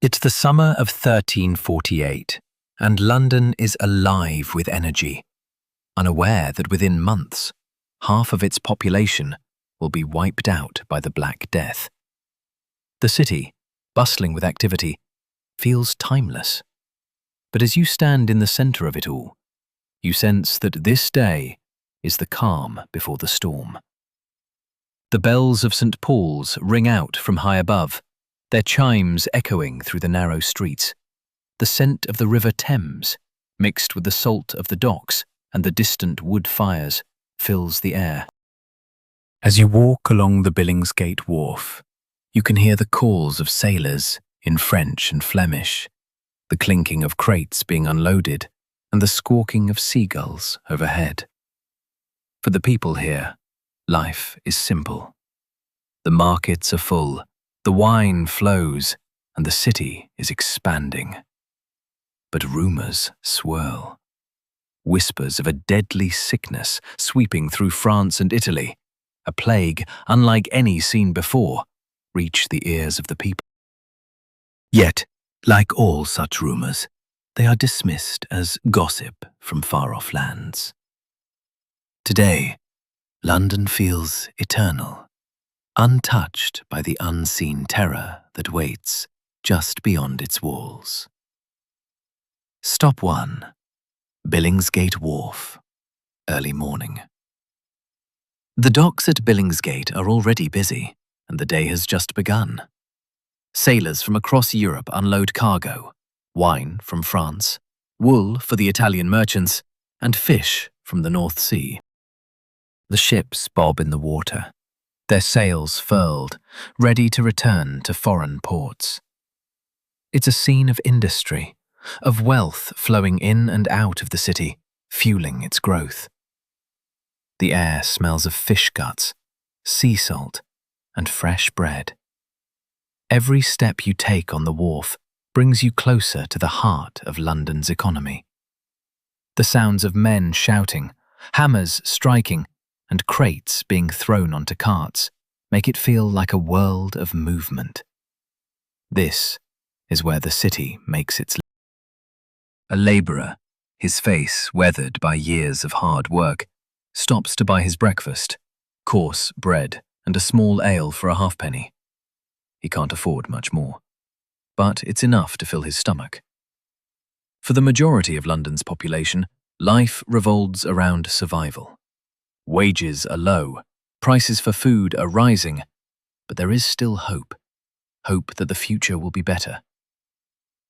It's the summer of 1348, and London is alive with energy, unaware that within months, half of its population will be wiped out by the Black Death. The city, bustling with activity, feels timeless. But as you stand in the centre of it all, you sense that this day is the calm before the storm. The bells of St. Paul's ring out from high above, their chimes echoing through the narrow streets. The scent of the river Thames, mixed with the salt of the docks and the distant wood fires, fills the air. As you walk along the Billingsgate Wharf, you can hear the calls of sailors in French and Flemish, the clinking of crates being unloaded, and the squawking of seagulls overhead. For the people here, life is simple. The markets are full, the wine flows, and the city is expanding. But rumours swirl. Whispers of a deadly sickness sweeping through France and Italy, a plague unlike any seen before, reach the ears of the people. Yet, like all such rumours, they are dismissed as gossip from far-off lands. Today, London feels eternal, untouched by the unseen terror that waits just beyond its walls. Stop 1. Billingsgate Wharf. Early morning. The docks at Billingsgate are already busy, and the day has just begun. Sailors from across Europe unload cargo, wine from France, wool for the Italian merchants, and fish from the North Sea. The ships bob in the water, their sails furled, ready to return to foreign ports. It's a scene of industry, of wealth flowing in and out of the city, fueling its growth. The air smells of fish guts, sea salt, and fresh bread. Every step you take on the wharf brings you closer to the heart of London's economy. The sounds of men shouting, hammers striking, and crates being thrown onto carts make it feel like a world of movement. This is where the city makes its. A labourer, his face weathered by years of hard work, stops to buy his breakfast, coarse bread and a small ale for a halfpenny. He can't afford much more, but it's enough to fill his stomach. For the majority of London's population, life revolves around survival. Wages are low, prices for food are rising, but there is still hope. Hope that the future will be better.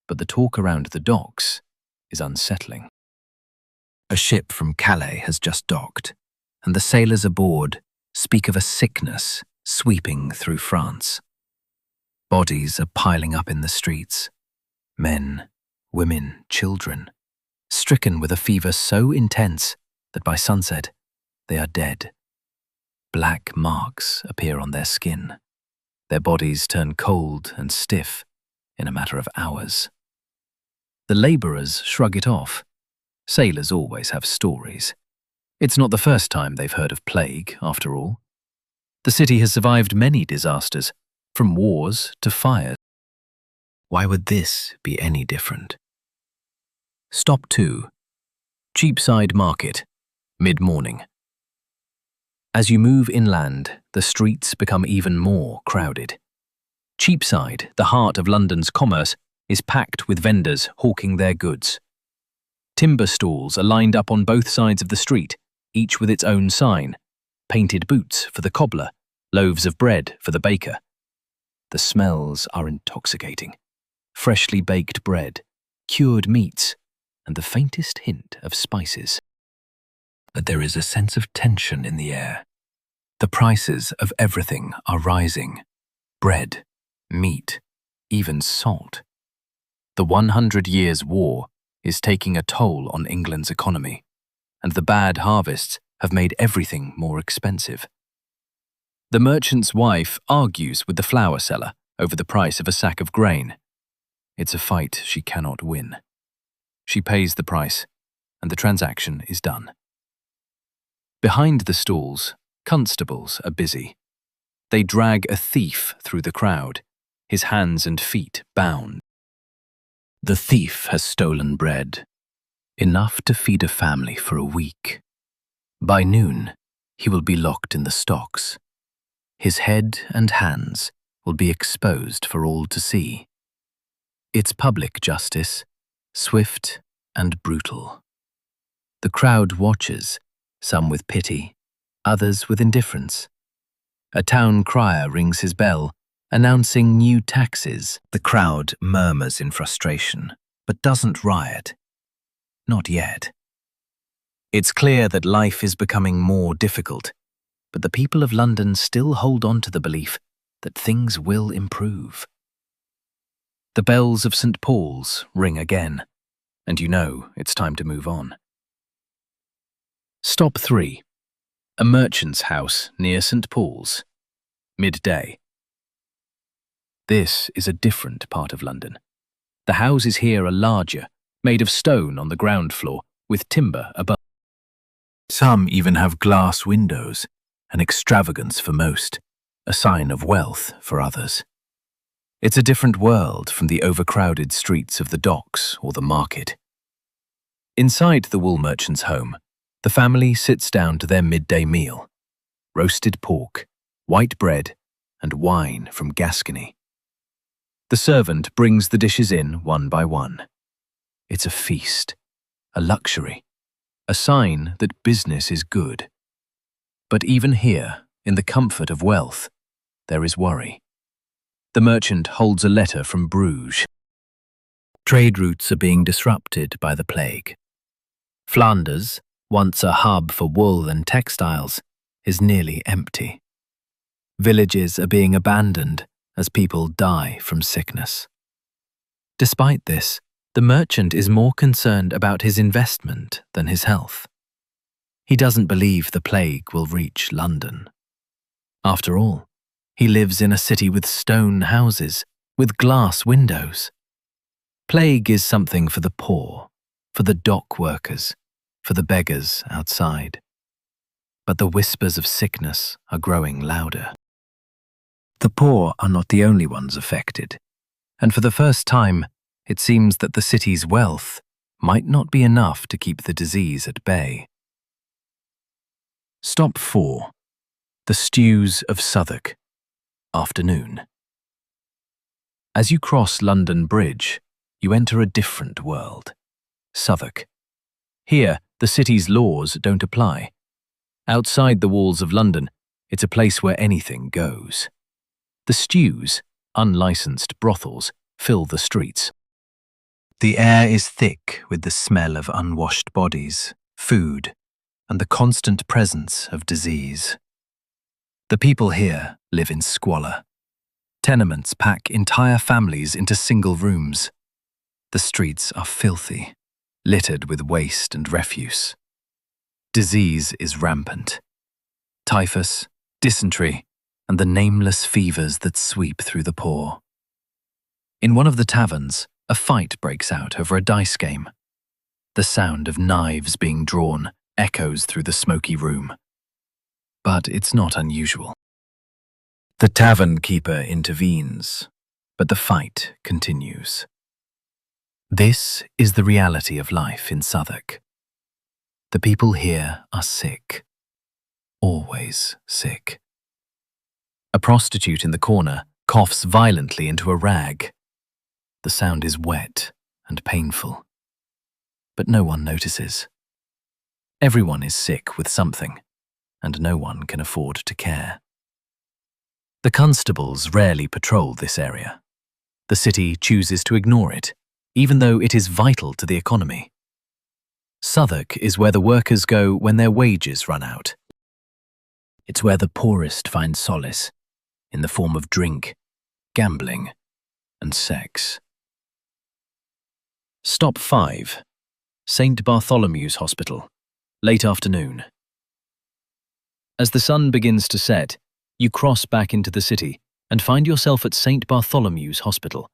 But the talk around the docks is unsettling. A ship from Calais has just docked, and the sailors aboard speak of a sickness sweeping through France. Bodies are piling up in the streets. Men, women, children, stricken with a fever so intense that by sunset they are dead. Black marks appear on their skin. Their bodies turn cold and stiff in a matter of hours. The labourers shrug it off. Sailors always have stories. It's not the first time they've heard of plague, after all. The city has survived many disasters, from wars to fires. Why would this be any different? Stop 2. Cheapside Market, mid-morning. As you move inland, the streets become even more crowded. Cheapside, the heart of London's commerce, is packed with vendors hawking their goods. Timber stalls are lined up on both sides of the street, each with its own sign: painted boots for the cobbler, loaves of bread for the baker. The smells are intoxicating. Freshly baked bread, cured meats, and the faintest hint of spices. But there is a sense of tension in the air. The prices of everything are rising. Bread, meat, even salt. The 100 Years' War is taking a toll on England's economy, and the bad harvests have made everything more expensive. The merchant's wife argues with the flour seller over the price of a sack of grain. It's a fight she cannot win. She pays the price, and the transaction is done. Behind the stalls, constables are busy. They drag a thief through the crowd, his hands and feet bound. The thief has stolen bread, enough to feed a family for a week. By noon, he will be locked in the stocks. His head and hands will be exposed for all to see. It's public justice, swift and brutal. The crowd watches, some with pity, others with indifference. A town crier rings his bell, announcing new taxes. The crowd murmurs in frustration, but doesn't riot. Not yet. It's clear that life is becoming more difficult, but the people of London still hold on to the belief that things will improve. The bells of St. Paul's ring again, and you know it's time to move on. Stop 3. A merchant's house near St. Paul's. Midday. This is a different part of London. The houses here are larger, made of stone on the ground floor, with timber above. Some even have glass windows, an extravagance for most, a sign of wealth for others. It's a different world from the overcrowded streets of the docks or the market. Inside the wool merchant's home, the family sits down to their midday meal: roasted pork, white bread, and wine from Gascony. The servant brings the dishes in one by one. It's a feast, a luxury, a sign that business is good. But even here, in the comfort of wealth, there is worry. The merchant holds a letter from Bruges. Trade routes are being disrupted by the plague. Flanders, once a hub for wool and textiles, is nearly empty. Villages are being abandoned as people die from sickness. Despite this, the merchant is more concerned about his investment than his health. He doesn't believe the plague will reach London. After all, he lives in a city with stone houses, with glass windows. Plague is something for the poor, for the dock workers, for the beggars outside. But the whispers of sickness are growing louder. The poor are not the only ones affected, and for the first time, it seems that the city's wealth might not be enough to keep the disease at bay. Stop 4. The stews of Southwark. Afternoon. As you cross London Bridge, you enter a different world. Southwark. Here, the city's laws don't apply. Outside the walls of London, it's a place where anything goes. The stews, unlicensed brothels, fill the streets. The air is thick with the smell of unwashed bodies, food, and the constant presence of disease. The people here live in squalor. Tenements pack entire families into single rooms. The streets are filthy, littered with waste and refuse. Disease is rampant. Typhus, dysentery, and the nameless fevers that sweep through the poor. In one of the taverns, a fight breaks out over a dice game. The sound of knives being drawn echoes through the smoky room. But it's not unusual. The tavern keeper intervenes, but the fight continues. This is the reality of life in Southwark. The people here are sick. Always sick. A prostitute in the corner coughs violently into a rag. The sound is wet and painful. But no one notices. Everyone is sick with something, and no one can afford to care. The constables rarely patrol this area. The city chooses to ignore it, even though it is vital to the economy. Southwark is where the workers go when their wages run out. It's where the poorest find solace, in the form of drink, gambling, and sex. Stop 5. St. Bartholomew's Hospital. Late afternoon. As the sun begins to set, you cross back into the city and find yourself at St. Bartholomew's Hospital.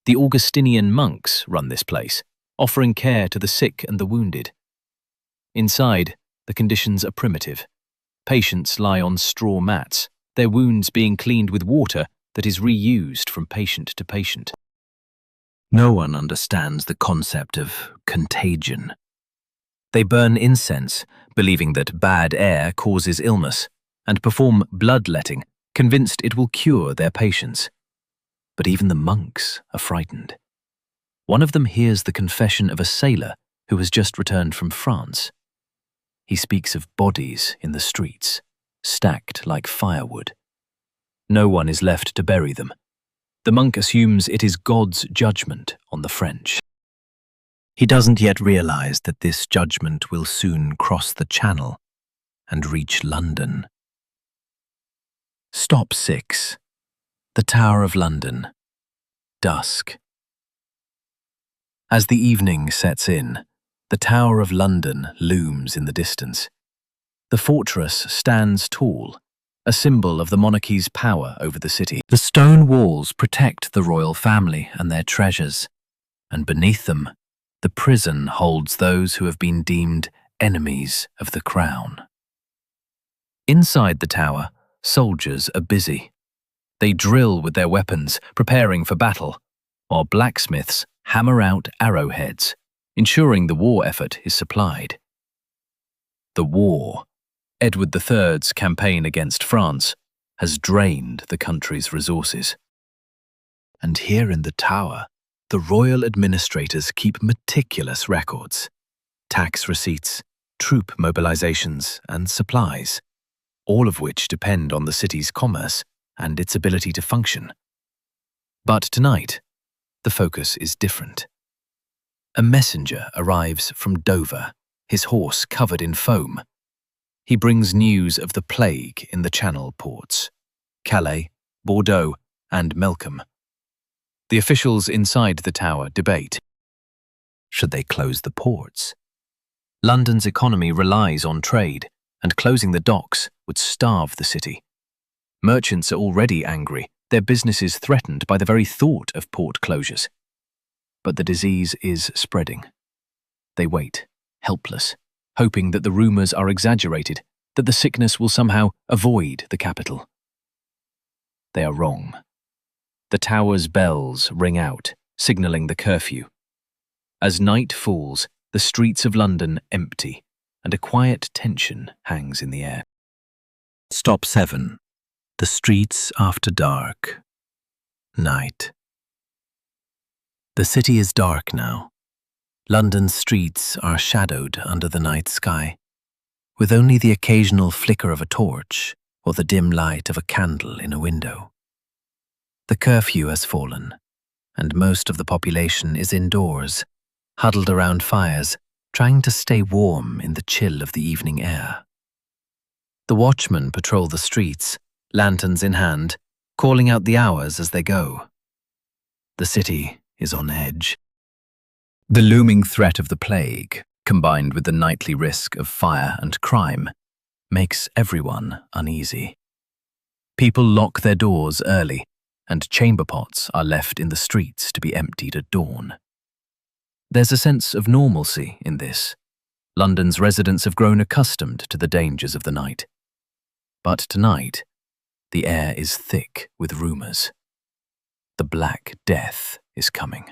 The Augustinian monks run this place, offering care to the sick and the wounded. Inside, the conditions are primitive. Patients lie on straw mats, their wounds being cleaned with water that is reused from patient to patient. No one understands the concept of contagion. They burn incense, believing that bad air causes illness, and perform bloodletting, convinced it will cure their patients. But even the monks are frightened. One of them hears the confession of a sailor who has just returned from France. He speaks of bodies in the streets, stacked like firewood. No one is left to bury them. The monk assumes it is God's judgment on the French. He doesn't yet realize that this judgment will soon cross the Channel and reach London. Stop 6. The Tower of London. Dusk. As the evening sets in, the Tower of London looms in the distance. The fortress stands tall, a symbol of the monarchy's power over the city. The stone walls protect the royal family and their treasures, and beneath them, the prison holds those who have been deemed enemies of the crown. Inside the tower, soldiers are busy. They drill with their weapons, preparing for battle, while blacksmiths hammer out arrowheads, ensuring the war effort is supplied. The war, Edward III's campaign against France, has drained the country's resources. And here in the tower, the royal administrators keep meticulous records: tax receipts, troop mobilizations, and supplies, all of which depend on the city's commerce and its ability to function. But tonight, the focus is different. A messenger arrives from Dover, his horse covered in foam. He brings news of the plague in the Channel ports, Calais, Bordeaux, and Melcombe. The officials inside the tower debate. Should they close the ports? London's economy relies on trade, and closing the docks would starve the city. Merchants are already angry, their businesses threatened by the very thought of port closures. But the disease is spreading. They wait, helpless, hoping that the rumours are exaggerated, that the sickness will somehow avoid the capital. They are wrong. The tower's bells ring out, signalling the curfew. As night falls, the streets of London empty, and a quiet tension hangs in the air. Stop 7. The streets after dark. Night. The city is dark now. London's streets are shadowed under the night sky, with only the occasional flicker of a torch or the dim light of a candle in a window. The curfew has fallen, and most of the population is indoors, huddled around fires, trying to stay warm in the chill of the evening air. The watchmen patrol the streets, lanterns in hand, calling out the hours as they go. The city is on edge. The looming threat of the plague, combined with the nightly risk of fire and crime, makes everyone uneasy. People lock their doors early, and chamber pots are left in the streets to be emptied at dawn. There's a sense of normalcy in this. London's residents have grown accustomed to the dangers of the night. But tonight, the air is thick with rumours. The Black Death is coming.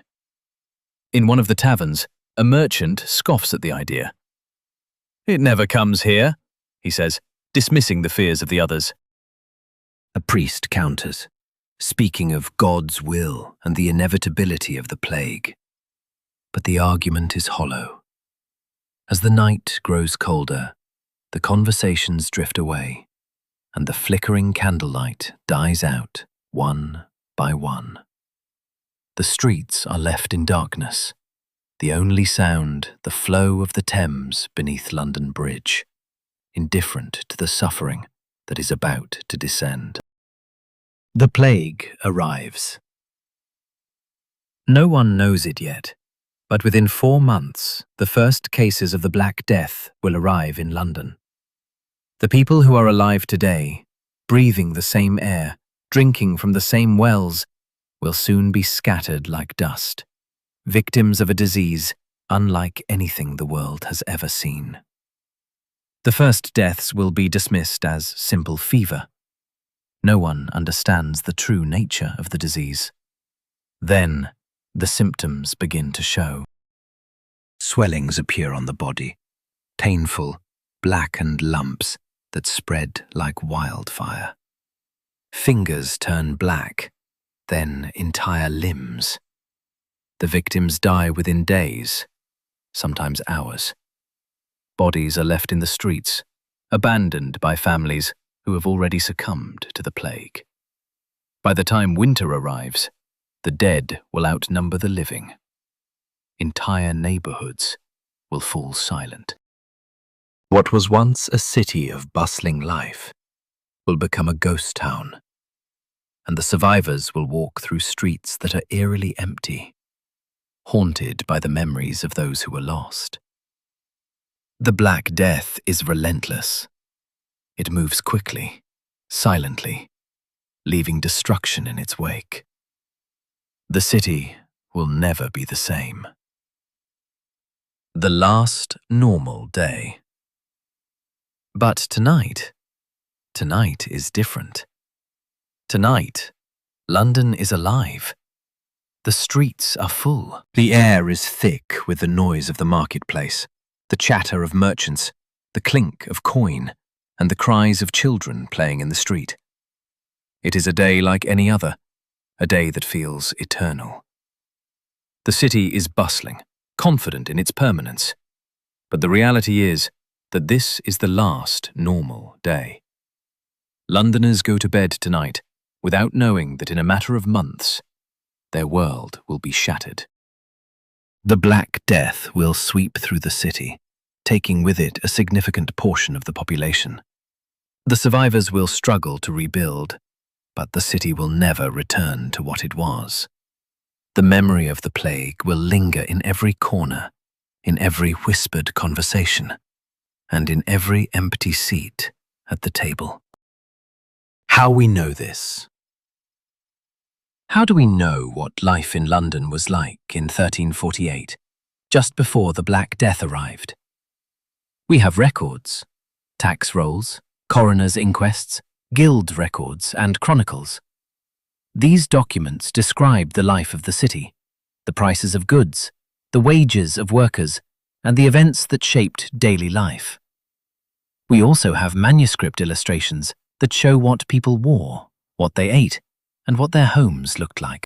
In one of the taverns, a merchant scoffs at the idea. "It never comes here," he says, dismissing the fears of the others. A priest counters, speaking of God's will and the inevitability of the plague. But the argument is hollow. As the night grows colder, the conversations drift away, and the flickering candlelight dies out one by one. The streets are left in darkness, the only sound the flow of the Thames beneath London Bridge, indifferent to the suffering that is about to descend. The plague arrives. No one knows it yet, but within 4 months, the first cases of the Black Death will arrive in London. The people who are alive today, breathing the same air, drinking from the same wells, will soon be scattered like dust, victims of a disease unlike anything the world has ever seen. The first deaths will be dismissed as simple fever. No one understands the true nature of the disease. Then, the symptoms begin to show. Swellings appear on the body, painful, blackened lumps that spread like wildfire. Fingers turn black, then entire limbs. The victims die within days, sometimes hours. Bodies are left in the streets, abandoned by families who have already succumbed to the plague. By the time winter arrives, the dead will outnumber the living. Entire neighborhoods will fall silent. What was once a city of bustling life will become a ghost town, and the survivors will walk through streets that are eerily empty, haunted by the memories of those who were lost. The Black Death is relentless. It moves quickly, silently, leaving destruction in its wake. The city will never be the same. The last normal day. But tonight is different. Tonight, London is alive. The streets are full. The air is thick with the noise of the marketplace, the chatter of merchants, the clink of coin, and the cries of children playing in the street. It is a day like any other, a day that feels eternal. The city is bustling, confident in its permanence. But the reality is that this is the last normal day. Londoners go to bed tonight without knowing that in a matter of months, their world will be shattered. The Black Death will sweep through the city, taking with it a significant portion of the population. The survivors will struggle to rebuild, but the city will never return to what it was. The memory of the plague will linger in every corner, in every whispered conversation, and in every empty seat at the table. How we know this. How do we know what life in London was like in 1348, just before the Black Death arrived? We have records, tax rolls, coroners' inquests, guild records, and chronicles. These documents describe the life of the city, the prices of goods, the wages of workers, and the events that shaped daily life. We also have manuscript illustrations that show what people wore, what they ate, and what their homes looked like.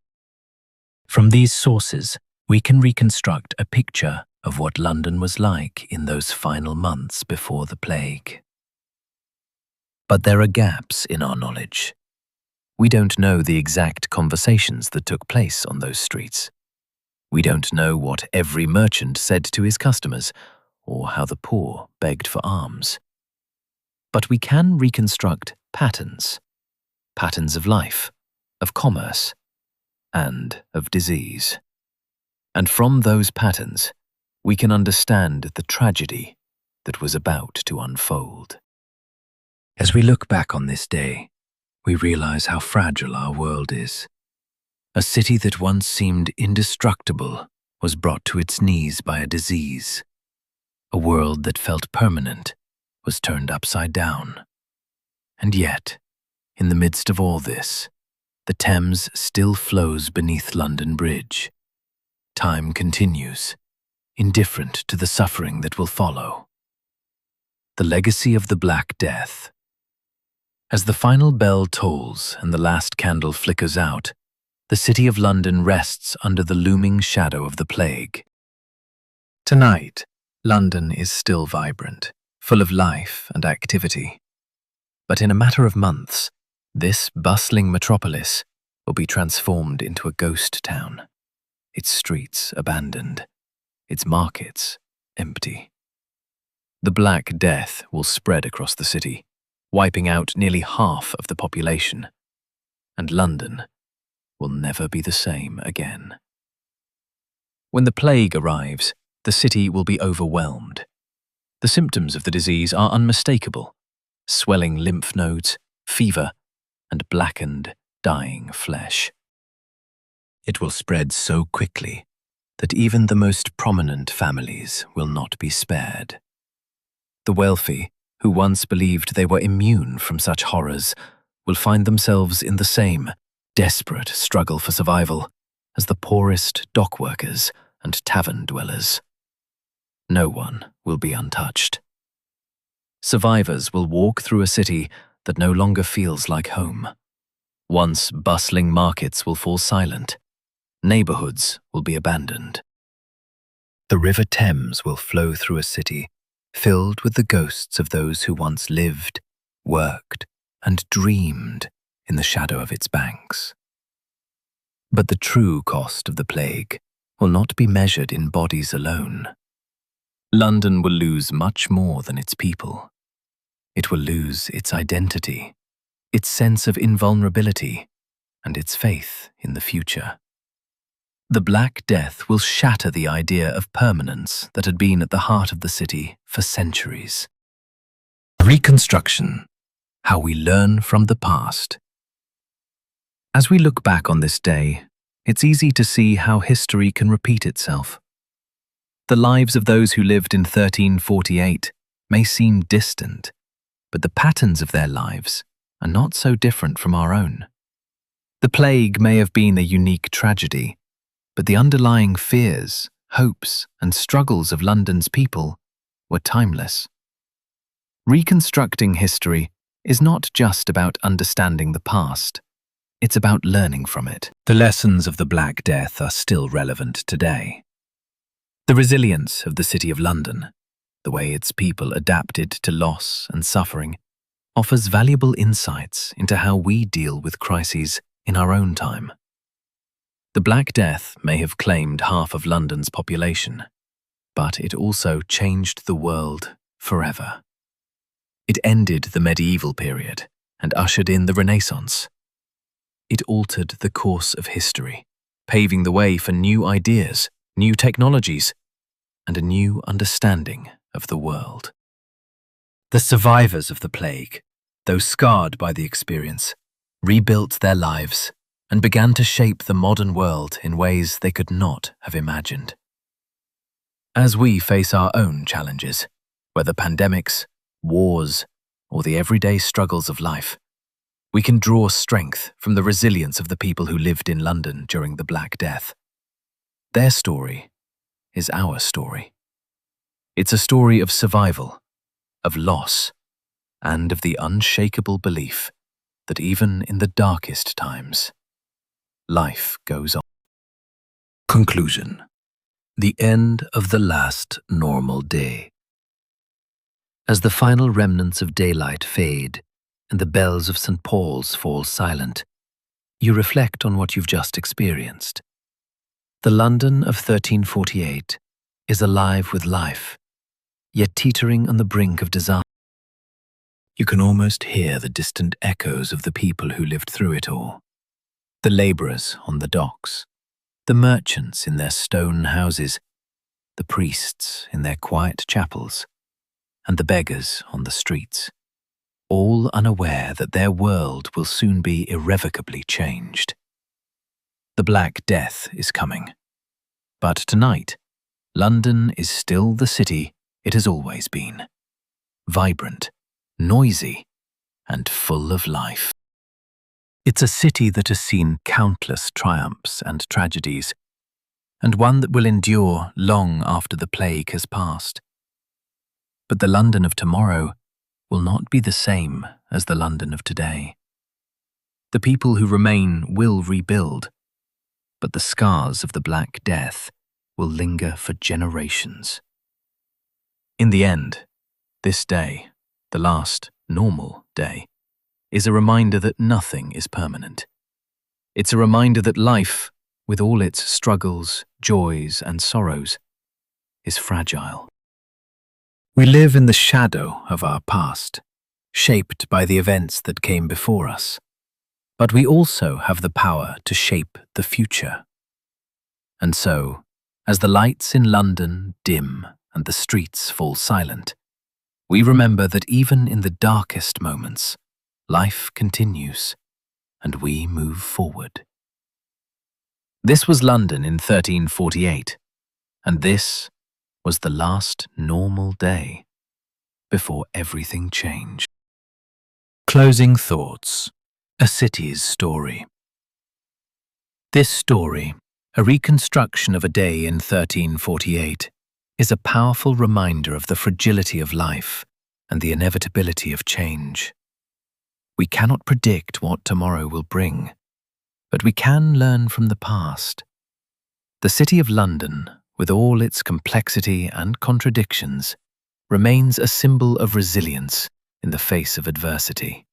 From these sources, we can reconstruct a picture of what London was like in those final months before the plague. But there are gaps in our knowledge. We don't know the exact conversations that took place on those streets. We don't know what every merchant said to his customers, or how the poor begged for alms. But we can reconstruct patterns of life, of commerce, and of disease. And from those patterns, we can understand the tragedy that was about to unfold. As we look back on this day, we realize how fragile our world is. A city that once seemed indestructible was brought to its knees by a disease. A world that felt permanent was turned upside down. And yet, in the midst of all this, the Thames still flows beneath London Bridge. Time continues, indifferent to the suffering that will follow. The legacy of the Black Death. As the final bell tolls and the last candle flickers out, the city of London rests under the looming shadow of the plague. Tonight, London is still vibrant, full of life and activity. But in a matter of months, this bustling metropolis will be transformed into a ghost town, its streets abandoned, its markets empty. The Black Death will spread across the city, wiping out nearly half of the population, and London will never be the same again. When the plague arrives, the city will be overwhelmed. The symptoms of the disease are unmistakable: swelling lymph nodes, fever, and blackened, dying flesh. It will spread so quickly that even the most prominent families will not be spared. The wealthy, who once believed they were immune from such horrors, will find themselves in the same desperate struggle for survival, as the poorest dock workers and tavern dwellers. No one will be untouched. Survivors will walk through a city that no longer feels like home. Once bustling markets will fall silent. Neighborhoods will be abandoned. The River Thames will flow through a city filled with the ghosts of those who once lived, worked, and dreamed in the shadow of its banks. But the true cost of the plague will not be measured in bodies alone. London will lose much more than its people. It will lose its identity, its sense of invulnerability, and its faith in the future. The Black Death will shatter the idea of permanence that had been at the heart of the city for centuries. Reconstruction: how we learn from the past. As we look back on this day, it's easy to see how history can repeat itself. The lives of those who lived in 1348 may seem distant, but the patterns of their lives are not so different from our own. The plague may have been a unique tragedy, but the underlying fears, hopes, and struggles of London's people were timeless. Reconstructing history is not just about understanding the past, it's about learning from it. The lessons of the Black Death are still relevant today. The resilience of the City of London, the way its people adapted to loss and suffering, offers valuable insights into how we deal with crises in our own time. The Black Death may have claimed half of London's population, but it also changed the world forever. It ended the medieval period and ushered in the Renaissance. It altered the course of history, paving the way for new ideas, new technologies, and a new understanding of the world. The survivors of the plague, though scarred by the experience, rebuilt their lives and began to shape the modern world in ways they could not have imagined. As we face our own challenges, whether pandemics, wars, or the everyday struggles of life, we can draw strength from the resilience of the people who lived in London during the Black Death. Their story is our story. It's a story of survival, of loss, and of the unshakable belief that even in the darkest times, life goes on. Conclusion: the end of the last normal day. As the final remnants of daylight fade and the bells of St. Paul's fall silent, you reflect on what you've just experienced. The London of 1348 is alive with life, yet teetering on the brink of disaster. You can almost hear the distant echoes of the people who lived through it all. The labourers on the docks, the merchants in their stone houses, the priests in their quiet chapels, and the beggars on the streets, all unaware that their world will soon be irrevocably changed. The Black Death is coming. But tonight, London is still the city it has always been. Vibrant, noisy, and full of life. It's a city that has seen countless triumphs and tragedies, and one that will endure long after the plague has passed. But the London of tomorrow will not be the same as the London of today. The people who remain will rebuild, but the scars of the Black Death will linger for generations. In the end, this day, the last normal day, is a reminder that nothing is permanent. It's a reminder that life, with all its struggles, joys, and sorrows, is fragile. We live in the shadow of our past, shaped by the events that came before us, but we also have the power to shape the future. And so, as the lights in London dim and the streets fall silent, we remember that even in the darkest moments, life continues, and we move forward. This was London in 1348, and this was the last normal day before everything changed. Closing thoughts: a city's story. This story A reconstruction of a day in 1348 is a powerful reminder of the fragility of life and the inevitability of change. We cannot predict what tomorrow will bring, but we can learn from the past. The City of London, with all its complexity and contradictions, remains a symbol of resilience in the face of adversity.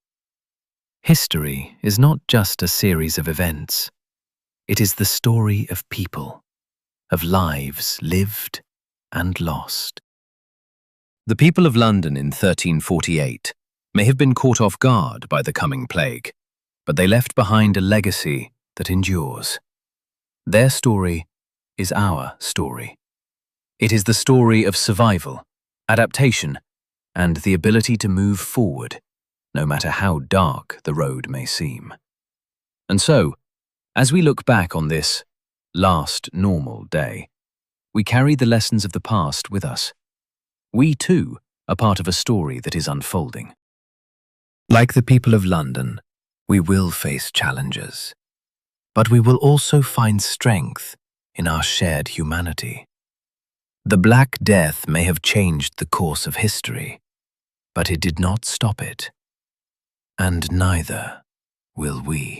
History is not just a series of events. It is the story of people, of lives lived and lost. The people of London in 1348 may have been caught off guard by the coming plague, but they left behind a legacy that endures. Their story is our story. It is the story of survival, adaptation, and the ability to move forward, no matter how dark the road may seem. And so, as we look back on this last normal day, we carry the lessons of the past with us. We too are part of a story that is unfolding. Like the people of London, we will face challenges, but we will also find strength in our shared humanity. The Black Death may have changed the course of history, but it did not stop it. And neither will we.